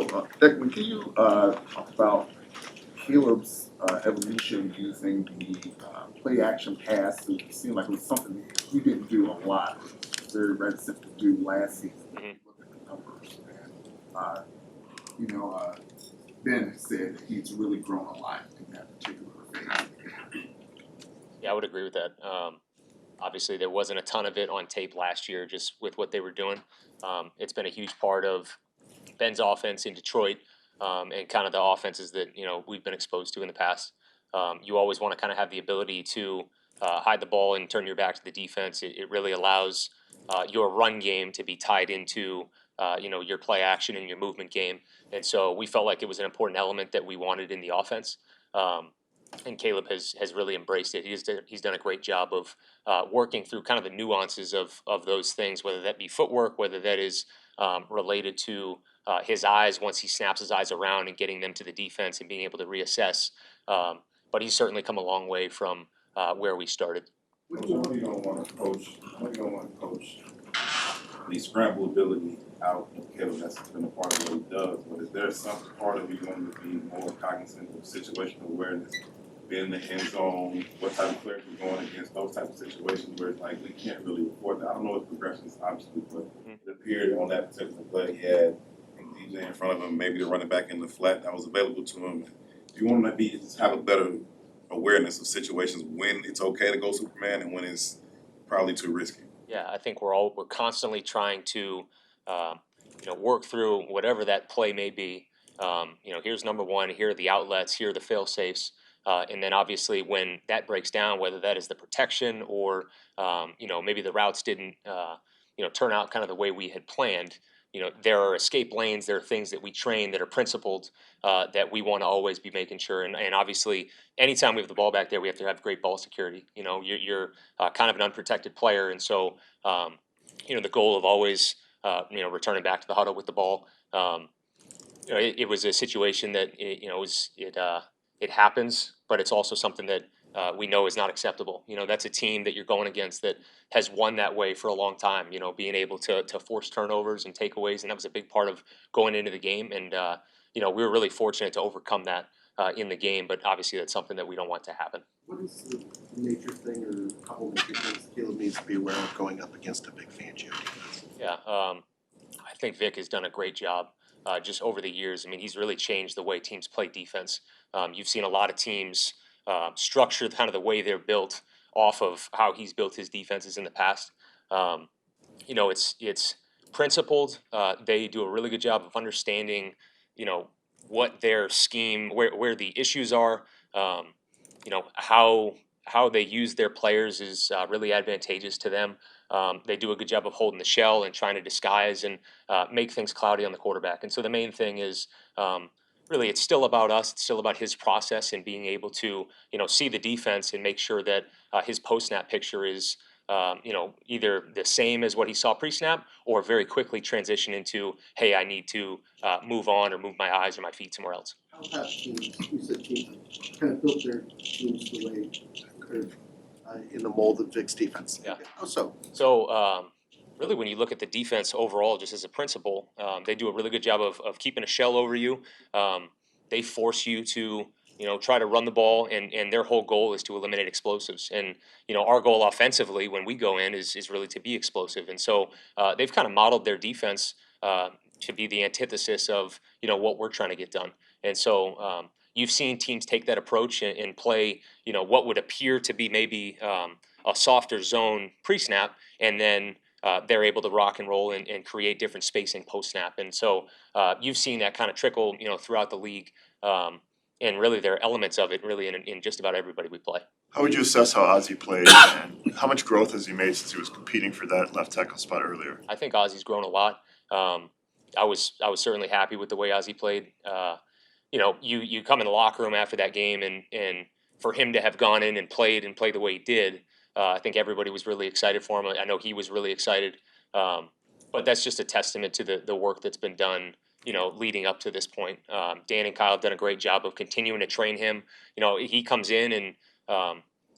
Declan, can you talk about Caleb's evolution using the play action pass? It seemed like it was something he didn't do a lot, very reticent to do last season. Mm-hmm. Look at the numbers, and you know, Ben said that he's really grown a lot in that particular phase. Yeah, I would agree with that. Obviously, there wasn't a ton of it on tape last year, just with what they were doing. It's been a huge part of Ben's offense in Detroit, and kind of the offenses that we've been exposed to in the past. You always want to kind of have the ability to hide the ball and turn your back to the defense. It really allows your run game to be tied into your play action and your movement game. And so we felt like it was an important element that we wanted in the offense. And Caleb has really embraced it. He's done a great job of working through kind of the nuances of those things, whether that be footwork, whether that is related to his eyes once he snaps his eyes around and getting them to the defense and being able to reassess. But he's certainly come a long way from where we started. What do you don't want to coach? What do you don't want to coach the scramble ability out of Caleb? That's been a part of what he does. But is there some part of you going to be more cognizant of situational awareness, being in the end zone, what type of players we're going against, those type of situations where it's like we can't really afford that? I don't know what progressions, obviously, but it appeared on that particular play he had DJ in front of him, maybe the running back in the flat that was available to him. If you want to just have a better awareness of situations when it's okay to go Superman and when it's probably too risky. Yeah, I think we're constantly trying to work through whatever that play may be. Here's number one. Here are the outlets. Here are the fail safes. And then obviously when that breaks down, whether that is the protection or maybe the routes didn't turn out kind of the way we had planned. There are escape lanes. There are things that we train that are principled that we want to always be making sure. And obviously, anytime we have the ball back there, we have to have great ball security. You're kind of an unprotected player, and so the goal of always returning back to the huddle with the ball. It was a situation that it happens, but it's also something that we know is not acceptable. That's a team that you're going against that has won that way for a long time. Being able to force turnovers and takeaways, and that was a big part of going into the game. And we were really fortunate to overcome that in the game. But obviously, that's something that we don't want to happen. What is the major thing, or a couple major things Caleb needs to be aware of going up against a big Fangio defense? Yeah, I think Vic has done a great job just over the years. I mean, he's really changed the way teams play defense. You've seen a lot of teams structure kind of the way they're built off of how he's built his defenses in the past. It's principled. They do a really good job of understanding, what their scheme, where the issues are. How they use their players is really advantageous to them. They do a good job of holding the shell and trying to disguise and make things cloudy on the quarterback. And so the main thing is really it's still about us. It's still about his process and being able to see the defense and make sure that his post-snap picture is either the same as what he saw pre-snap or very quickly transition into, hey, I need to move on or move my eyes or my feet somewhere else. How have teams, you said teams kind of built their teams the way in the mold of Vic's defense? Yeah. How so? So really, when you look at the defense overall, just as a principle, they do a really good job of keeping a shell over you. They force you to try to run the ball, and their whole goal is to eliminate explosives. And our goal offensively when we go in is really to be explosive. And so they've kind of modeled their defense to be the antithesis of what we're trying to get done. And so you've seen teams take that approach and play what would appear to be maybe a softer zone pre-snap, and then they're able to rock and roll and create different spacing post-snap. And so you've seen that kind of trickle throughout the league. And really, there are elements of it really in just about everybody we play. How would you assess how Ozzie played, and how much growth has he made since he was competing for that left tackle spot earlier? I think Ozzie's grown a lot. I was certainly happy with the way Ozzie played. You come in the locker room after that game, and for him to have gone in and played the way he did, I think everybody was really excited for him. I know he was really excited. But that's just a testament to the work that's been done leading up to this point. Dan and Kyle have done a great job of continuing to train him. He comes in and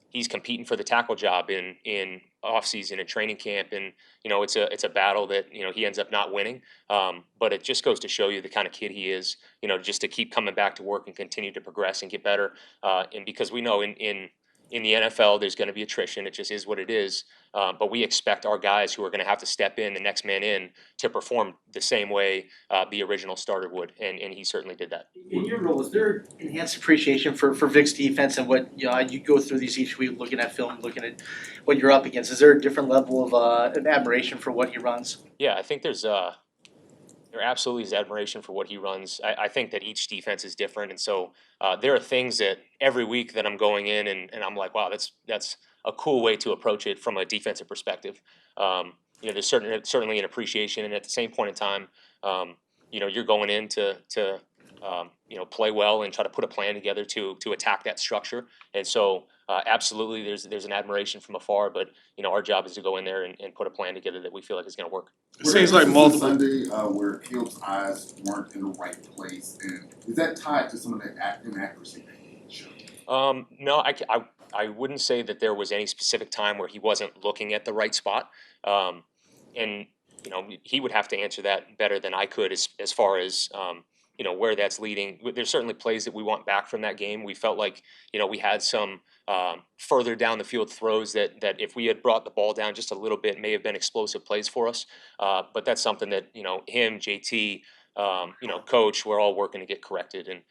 he's competing for the tackle job in off season and training camp, and it's a battle that he ends up not winning. But it just goes to show you the kind of kid he is. Just to keep coming back to work and continue to progress and get better. And because we know in the NFL, there's going to be attrition. It just is what it is. But we expect our guys who are going to have to step in, the next man in, to perform the same way the original starter would, and he certainly did that. In your role, is there enhanced appreciation for Vic's defense and what you go through these each week, looking at film, looking at what you're up against? Is there a different level of an admiration for what he runs? Yeah, I think there absolutely is admiration for what he runs. I think that each defense is different, and so there are things that every week that I'm going in and I'm like, wow, that's a cool way to approach it from a defensive perspective. There's certainly an appreciation, and at the same point in time, you're going in to play well and try to put a plan together to attack that structure. And so absolutely, there's an admiration from afar, but our job is to go in there and put a plan together that we feel like is going to work. It seems like multiple Sunday where Caleb's eyes weren't in the right place, and is that tied to some of that inaccuracy that he showed? No, I wouldn't say that there was any specific time where he wasn't looking at the right spot. And he would have to answer that better than I could as far as where that's leading. There's certainly plays that we want back from that game. We felt like we had some further down the field throws that if we had brought the ball down just a little bit may have been explosive plays for us. But that's something that him, JT, coach, we're all working to get corrected, and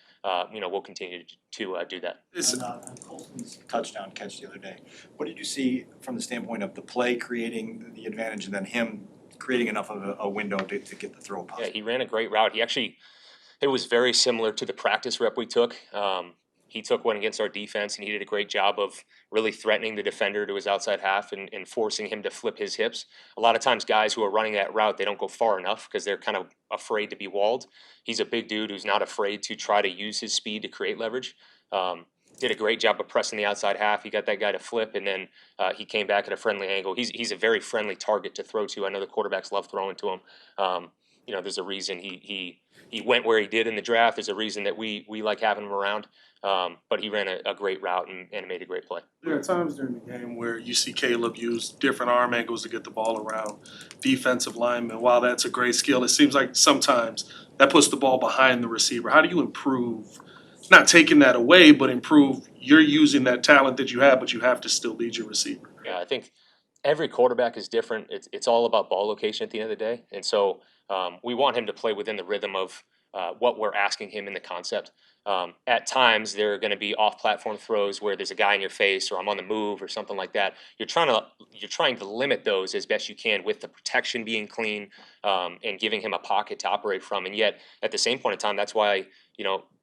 we'll continue to do that. On Colston's touchdown catch the other day, what did you see from the standpoint of the play creating the advantage and then him creating enough of a window to get the throw possible? Yeah, he ran a great route. It was very similar to the practice rep we took. He took one against our defense, and he did a great job of really threatening the defender to his outside half and forcing him to flip his hips. A lot of times guys who are running that route, they don't go far enough because they're kind of afraid to be walled. He's a big dude who's not afraid to try to use his speed to create leverage. Did a great job of pressing the outside half. He got that guy to flip, and then he came back at a friendly angle. He's a very friendly target to throw to. I know the quarterbacks love throwing to him. There's a reason he went where he did in the draft. There's a reason that we like having him around. But he ran a great route and made a great play. There are times during the game where you see Caleb use different arm angles to get the ball around defensive linemen. While that's a great skill, it seems like sometimes that puts the ball behind the receiver. How do you improve, not taking that away, but improve you're using that talent that you have, but you have to still lead your receiver? Yeah, I think every quarterback is different. It's all about ball location at the end of the day. And so we want him to play within the rhythm of what we're asking him in the concept. At times, there are going to be off-platform throws where there's a guy in your face, or I'm on the move, or something like that. You're trying to limit those as best you can with the protection being clean and giving him a pocket to operate from. And yet, at the same point in time, that's why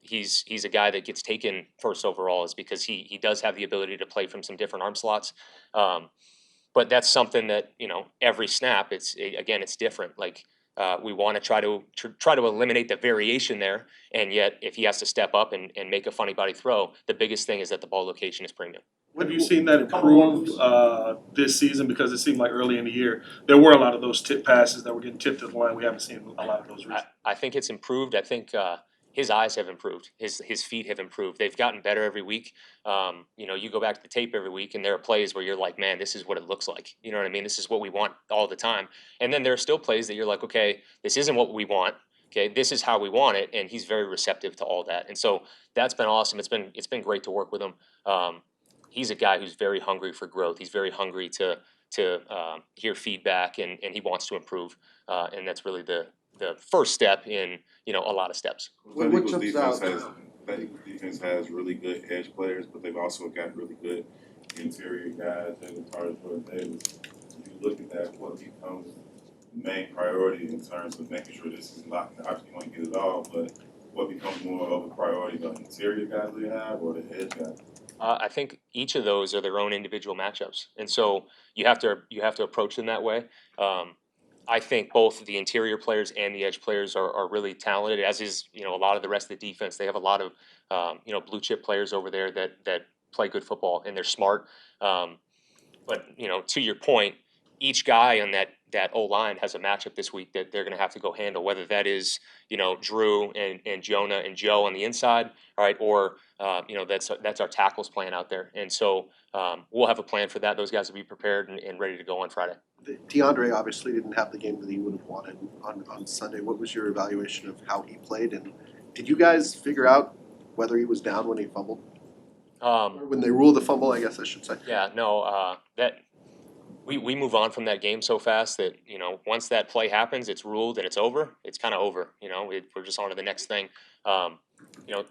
he's a guy that gets taken first overall, is because he does have the ability to play from some different arm slots. But that's something that every snap, it's different. Like. We want to try to eliminate the variation there, and yet if he has to step up and make a funny body throw, the biggest thing is that the ball location is premium. Have you seen that improve this season? Because it seemed like early in the year there were a lot of those tip passes that were getting tipped to the line. We haven't seen a lot of those recently. I think it's improved. I think his eyes have improved. His feet have improved. They've gotten better every week. You go back to the tape every week, and there are plays where you're like, man, this is what it looks like. You know what I mean? This is what we want all the time. And then there are still plays that you're like, okay, this isn't what we want. Okay, this is how we want it, and he's very receptive to all that. And so that's been awesome. It's been great to work with him. He's a guy who's very hungry for growth. He's very hungry to hear feedback, and he wants to improve. And that's really the first step in a lot of steps. What jumps out? That Eagles defense has really good edge players, but they've also got really good interior guys. And as far as Jordan Davis, if you look at that, what becomes the main priority in terms of making sure this is locked? Obviously, you want to get it all, but what becomes more of a priority, the interior guys we have or the edge guys? I think each of those are their own individual matchups, and so you have to approach them that way. I think both the interior players and the edge players are really talented, as is a lot of the rest of the defense. They have a lot of blue chip players over there that play good football, and they're smart. But to your point, each guy on that that O-line has a matchup this week that they're going to have to go handle, whether that is, Drew and Jonah and Joe on the inside, all right, or, that's our tackles plan out there. And so we'll have a plan for that. Those guys will be prepared and ready to go on Friday. DeAndre obviously didn't have the game that he would have wanted on Sunday. What was your evaluation of how he played? And did you guys figure out whether he was down when he fumbled? Or when they ruled the fumble, I guess I should say. Yeah, no, that we move on from that game so fast that, once that play happens, it's ruled and it's over. It's kind of over. We're just on to the next thing.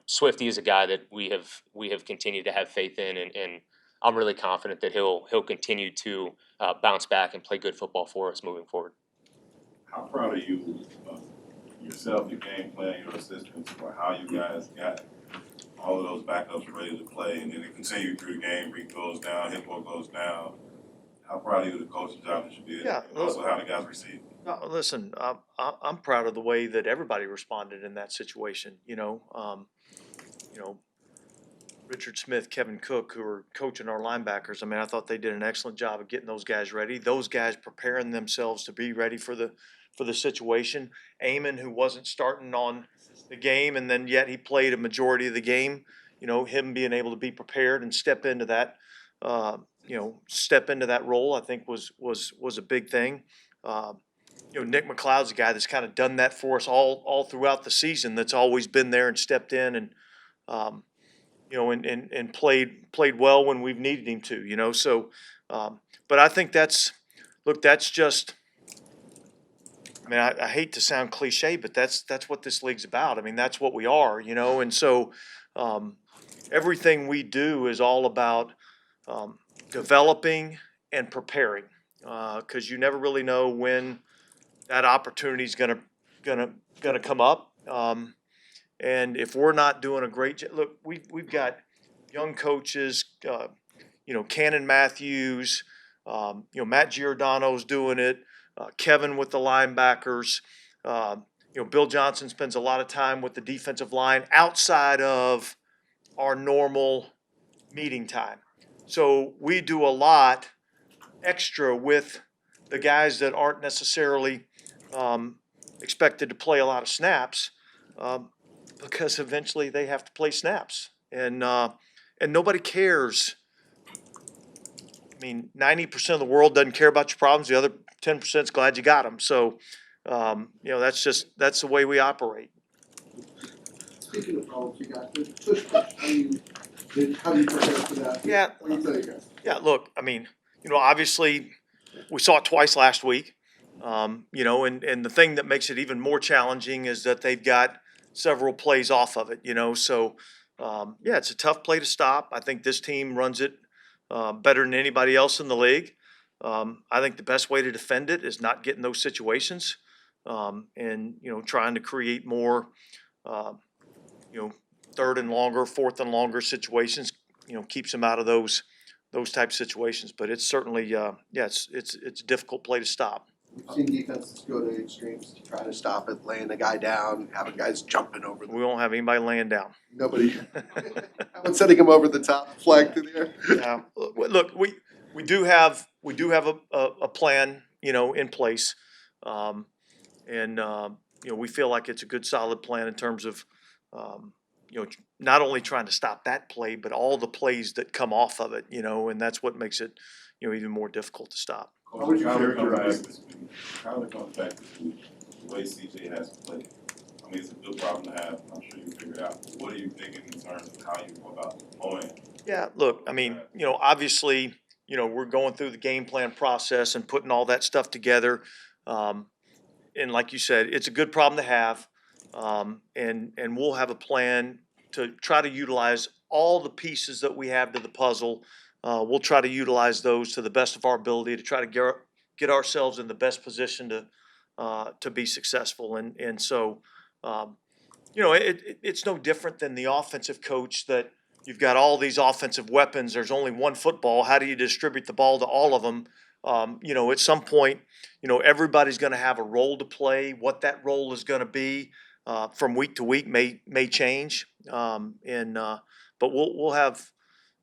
Swifty is a guy that we have continued to have faith in, and I'm really confident that he'll continue to bounce back and play good football for us moving forward. How proud are you of yourself, your game plan, your assistants, for how you guys got all of those backups ready to play, and then it continued through the game? Reed goes down, Hippo goes down. How proud are you of the coach's job that you did? Yeah, And also how the guys received? No, listen, I'm proud of the way that everybody responded in that situation. Richard Smith, Kevin Cook, who are coaching our linebackers. I mean, I thought they did an excellent job of getting those guys ready. Those guys preparing themselves to be ready for the situation. Eamon, who wasn't starting on the game, and then yet he played a majority of the game. Him being able to be prepared and step into that role, I think was a big thing. Nick McLeod's a guy that's kind of done that for us all throughout the season. That's always been there and stepped in and and played well when we've needed him to. So, but I think that's just. I mean, I hate to sound cliche, but that's what this league's about. I mean, that's what we are, and so everything we do is all about developing and preparing, because you never really know when that opportunity is gonna come up. And if we're not doing a great job, look, we've got young coaches, Cannon Matthews, Matt Giordano's doing it, Kevin with the linebackers, Bill Johnson spends a lot of time with the defensive line outside of our normal meeting time. So we do a lot extra with the guys that aren't necessarily expected to play a lot of snaps, because eventually they have to play snaps, and nobody cares. I mean, 90% of the world doesn't care about your problems. The other 10% is glad you got them. So, that's the way we operate. Speaking of problems, you got the tush push. How do you prepare for that? Yeah. What do you tell you guys? Yeah, look, I mean, obviously we saw it twice last week. And the thing that makes it even more challenging is that they've got several plays off of it, So, it's a tough play to stop. I think this team runs it better than anybody else in the league. I think the best way to defend it is not getting those situations, and trying to create more, third and longer, fourth and longer situations. Keeps them out of those type situations. But it's certainly, it's a difficult play to stop. We've seen defenses go to extremes to try to stop it, laying the guy down, having guys jumping over We won't have anybody laying down. nobody. How about setting him over the top, flag through the air? Yeah, look, we do have a plan, in place, and we feel like it's a good solid plan in terms of not only trying to stop that play, but all the plays that come off of it, and that's what makes it even more difficult to stop. How would you Kyler characterize- comes back this week. Kyler comes back this week, the way CJ has to play. I mean, it's a good problem to have. I'm sure you figure it out. But what are you thinking in terms of how you go about deploying? Yeah, look, I mean, obviously, we're going through the game plan process and putting all that stuff together. And like you said, it's a good problem to have. And we'll have a plan to try to utilize all the pieces that we have to the puzzle. We'll try to utilize those to the best of our ability to try to get ourselves in the best position to be successful. And so, it's no different than the offensive coach that you've got all these offensive weapons. There's only one football. How do you distribute the ball to all of them? At some point, everybody's going to have a role to play. What that role is going to be from week to week may change. But we'll have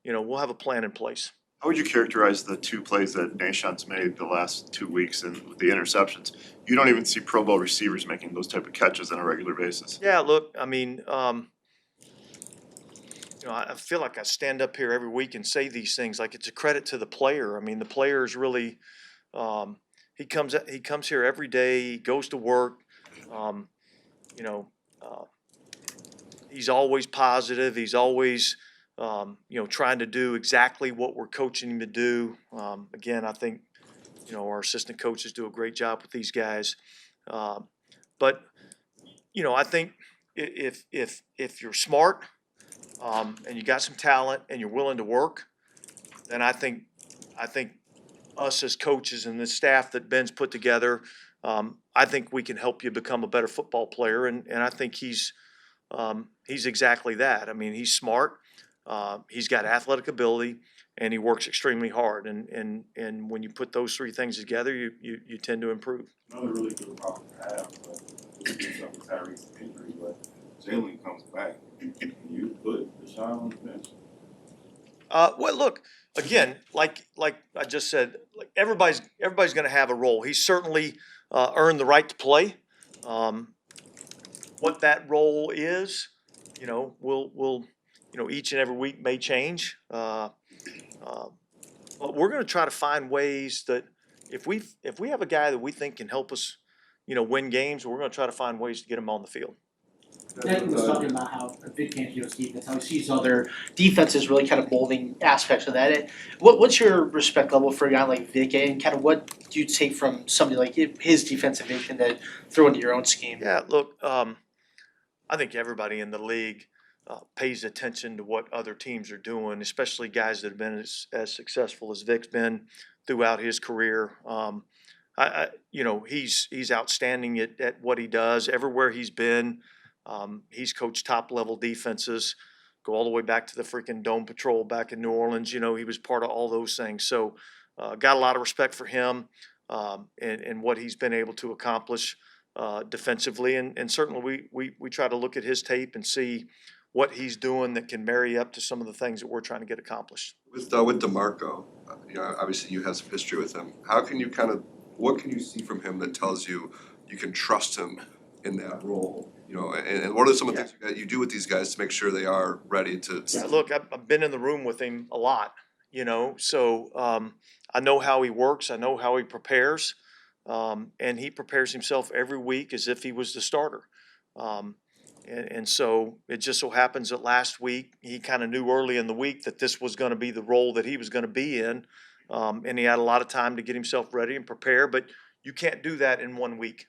a plan in place. How would you characterize the two plays that Nashon's made the last 2 weeks and with the interceptions? You don't even see Pro Bowl receivers making those type of catches on a regular basis. Yeah, look, I mean, I feel like I stand up here every week and say these things like it's a credit to the player. I mean, the player is really, he comes here every day, he goes to work, um, you know, uh, he's always positive. He's always, trying to do exactly what we're coaching him to do. Again, I think, our assistant coaches do a great job with these guys. But I think if you're smart, and you got some talent and you're willing to work, then I think us as coaches and the staff that Ben's put together, I think we can help you become a better football player. And I think he's exactly that. I mean, he's smart, he's got athletic ability, and he works extremely hard. And when you put those three things together, you tend to improve. Another really good problem to have, but it's been something Tyreek's injury, but Jalen comes back. You put Deshaun on the bench. Well, look, again, like I just said, like everybody's going to have a role. He's certainly earned the right to play. What that role is, we'll each and every week may change. But we're going to try to find ways that if we have a guy that we think can help us, win games, we're going to try to find ways to get him on the field. Declan was talking about how Vic Fangio's defense, how he sees other defenses really kind of molding aspects of that. What's your respect level for a guy like Vic, and kind of what do you take from somebody like his defensive vision that throw into your own scheme? Yeah, look, I think everybody in the league pays attention to what other teams are doing, especially guys that have been as successful as Vic's been throughout his career. He's outstanding at what he does everywhere he's been. He's coached top level defenses, go all the way back to the freaking Dome Patrol back in New Orleans. He was part of all those things. So, got a lot of respect for him and what he's been able to accomplish defensively. And certainly we try to look at his tape and see what he's doing that can marry up to some of the things that we're trying to get accomplished. With DeMarco, obviously you have some history with him. What can you see from him that tells you can trust him in that role? And what are some of the things that you do with these guys to make sure they are ready to? Yeah, look, I've been in the room with him a lot, so I know how he works. I know how he prepares, and he prepares himself every week as if he was the starter. And so it just so happens that last week he kind of knew early in the week that this was going to be the role that he was going to be in, and he had a lot of time to get himself ready and prepare. But you can't do that in 1 week.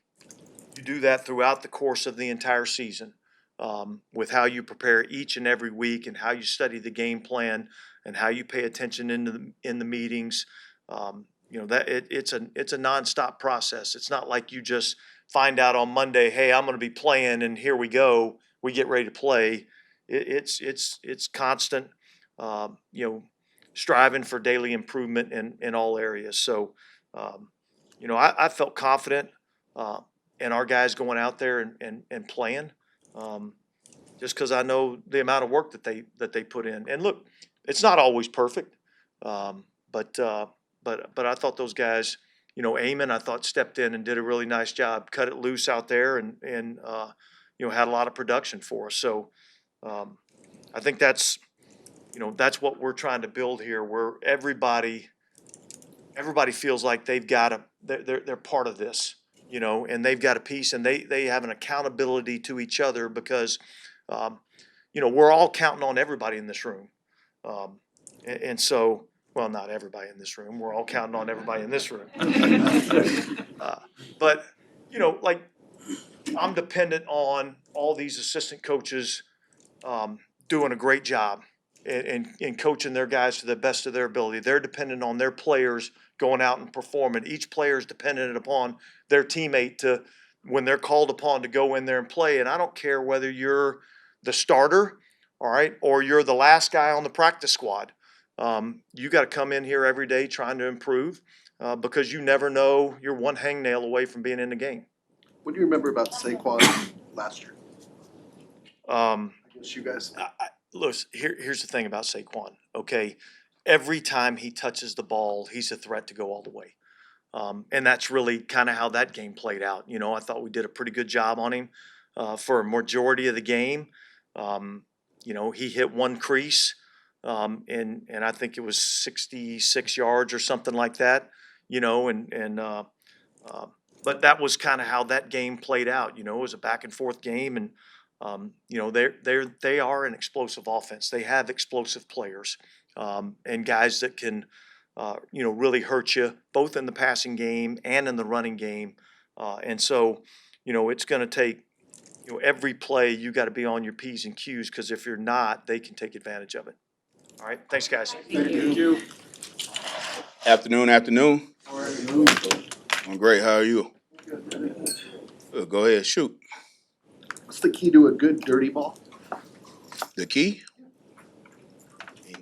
You do that throughout the course of the entire season, with how you prepare each and every week and how you study the game plan and how you pay attention in the meetings. It's a nonstop process. It's not like you just find out on Monday, hey, I'm going to be playing, and here we go. We get ready to play. It's constant, striving for daily improvement in all areas. So, I felt confident in our guys going out there and playing, just because I know the amount of work that they put in. And look, it's not always perfect, but I thought those guys, Eamon, I thought stepped in and did a really nice job, cut it loose out there, and had a lot of production for us. So I think that's what we're trying to build here, where everybody feels like they've got they're part of this, and they've got a piece, and they have an accountability to each other because, we're all counting on everybody in this room, and so. Well, not everybody in this room. We're all counting on everybody in this room. But, I'm dependent on all these assistant coaches doing a great job and coaching their guys to the best of their ability. They're dependent on their players going out and performing. Each player is dependent upon their teammate when they're called upon to go in there and play. And I don't care whether you're the starter, all right, or you're the last guy on the practice squad. You got to come in here every day trying to improve because you never know, you're one hangnail away from being in the game. What do you remember about Saquon last year? Against you guys? Listen, here's the thing about Saquon, okay? every time he touches the ball, he's a threat to go all the way. And that's really kind of how that game played out. You know, I thought we did a pretty good job on him for a majority of the game. You know, he hit one crease, and I think it was 66 yards or something like that. You know, but that was kind of how that game played out. You know, it was a back and forth game, and you know, they are an explosive offense. They have explosive players and guys that can you know, really hurt you both in the passing game and in the running game. And so, you know, it's going to take, you know, every play you got to be on your P's and Q's, because if you're not, they can take advantage of it. All right, thanks, guys. Thank you. Afternoon. I'm great. How are you? Good. Go ahead, shoot. What's the key to a good dirty ball? The key?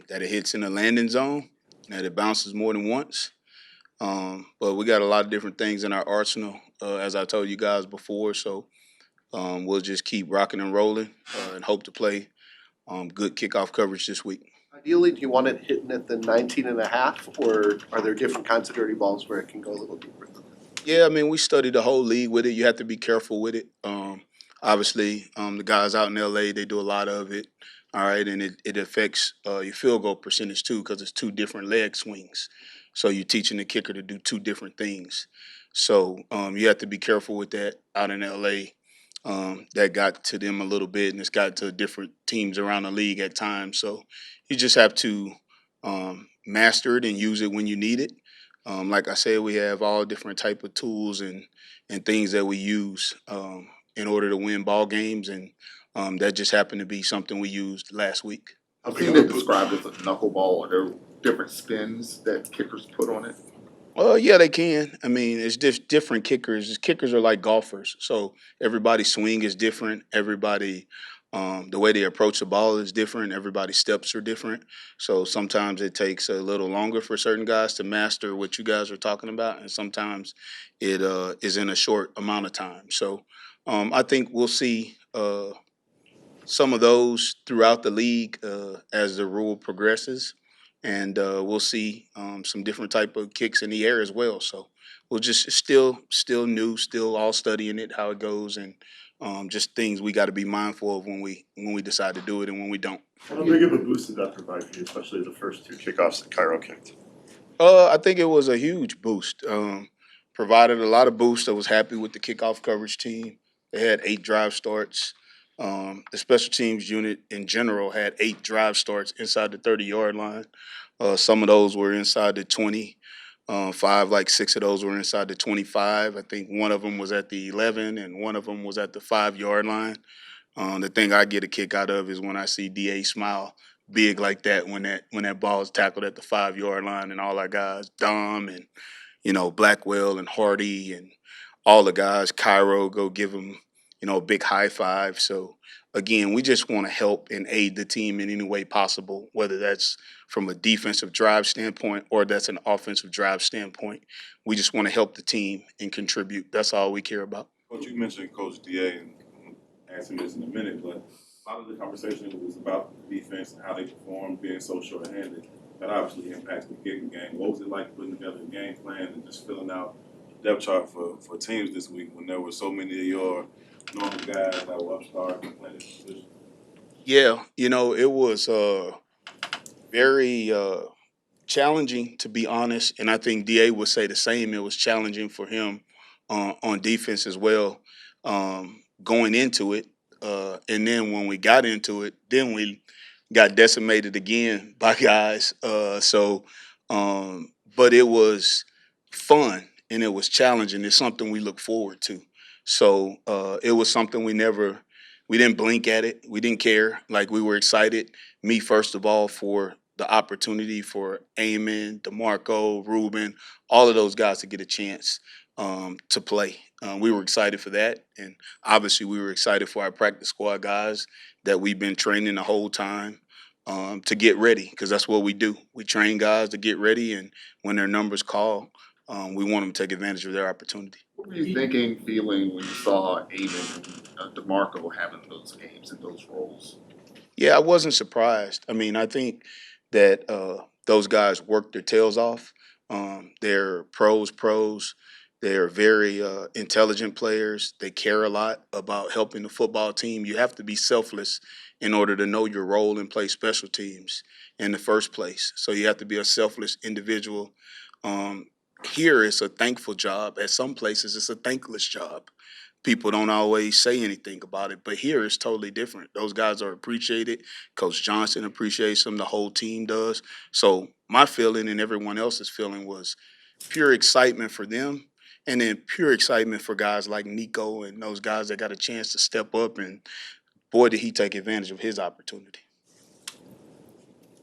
That it hits in the landing zone, that it bounces more than once. But we got a lot of different things in our arsenal, as I told you guys before. So we'll just keep rocking and rolling and hope to play good kickoff coverage this week. Ideally, do you want it hitting at the 19.5, or are there different kinds of dirty balls where it can go a little deeper than that? Yeah, I mean, we studied the whole league with it. You have to be careful with it. Obviously, the guys out in LA, they do a lot of it. All right, and it affects your field goal percentage too, because it's two different leg swings. So you're teaching the kicker to do two different things. So you have to be careful with that out in LA. That got to them a little bit, and it's got to different teams around the league at times. So you just have to master it and use it when you need it. Like I said, we have all different type of tools and things that we use in order to win ball games, and that just happened to be something we used last week. I've seen it described as a knuckleball. Are there different spins that kickers put on it? Yeah, they can. I mean, it's different kickers. Kickers are like golfers, so everybody's swing is different. Everybody, the way they approach the ball is different. Everybody's steps are different. So sometimes it takes a little longer for certain guys to master what you guys are talking about, and sometimes it is in a short amount of time. So I think we'll see some of those throughout the league as the rule progresses. And we'll see some different type of kicks in the air as well. So we'll just still new, still all studying it, how it goes, and just things we got to be mindful of when we decide to do it and when we don't. How big of a boost did that provide for you, especially the first two kickoffs that Cairo kicked? I think it was a huge boost. Provided a lot of boost. I was happy with the kickoff coverage team. They had 8 drive starts. The special teams unit in general had 8 drive starts inside the 30-yard line. Some of those were inside the 20. 6 of those were inside the 25. I think one of them was at the 11 and one of them was at the 5-yard line. The thing I get a kick out of is when I see DA smile big like that when that ball is tackled at the 5-yard line, and all our guys, Dom and Blackwell and Hardy and all the guys, Cairo, go give him a big high five. So again, we just want to help and aid the team in any way possible, whether that's from a defensive drive standpoint or that's an offensive drive standpoint. We just want to help the team and contribute. That's all we care about. Coach, you mentioned Coach DA, and I'm gonna ask him this in a minute, but a lot of the conversation was about defense and how they perform, being so short-handed. That obviously impacts the kicking game. What was it like putting together a game plan and just filling out depth chart for teams this week when there were so many of your normal guys that were upstart and playing this position? Yeah, it was very challenging, to be honest, and I think DA would say the same. It was challenging for him on defense as well, going into it, and then when we got into it, then we got decimated again by guys. But it was fun and it was challenging. It's something we look forward to. So it was something we didn't blink at it. We didn't care. Like, we were excited. Me, first of all, for the opportunity for Eamon, DeMarco, Ruben, all of those guys to get a chance to play. We were excited for that. And obviously we were excited for our practice squad guys that we've been training the whole time to get ready, because that's what we do. We train guys to get ready, and when their numbers call, we want them to take advantage of their opportunity. What were you thinking, feeling when you saw Eamon and DeMarco having those games and those roles? Yeah, I wasn't surprised. I mean, I think that Those guys work their tails off. They're pros. They're very intelligent players. They care a lot about helping the football team. You have to be selfless in order to know your role and play special teams in the first place. So you have to be a selfless individual. Um, Here it's a thankful job. At some places it's a thankless job. People don't always say anything about it, but here it's totally different. Those guys are appreciated. Coach Johnson appreciates them. The whole team does. So my feeling and everyone else's feeling was pure excitement for them, and then pure excitement for guys like Nico and those guys that got a chance to step up. And boy, did he take advantage of his opportunity.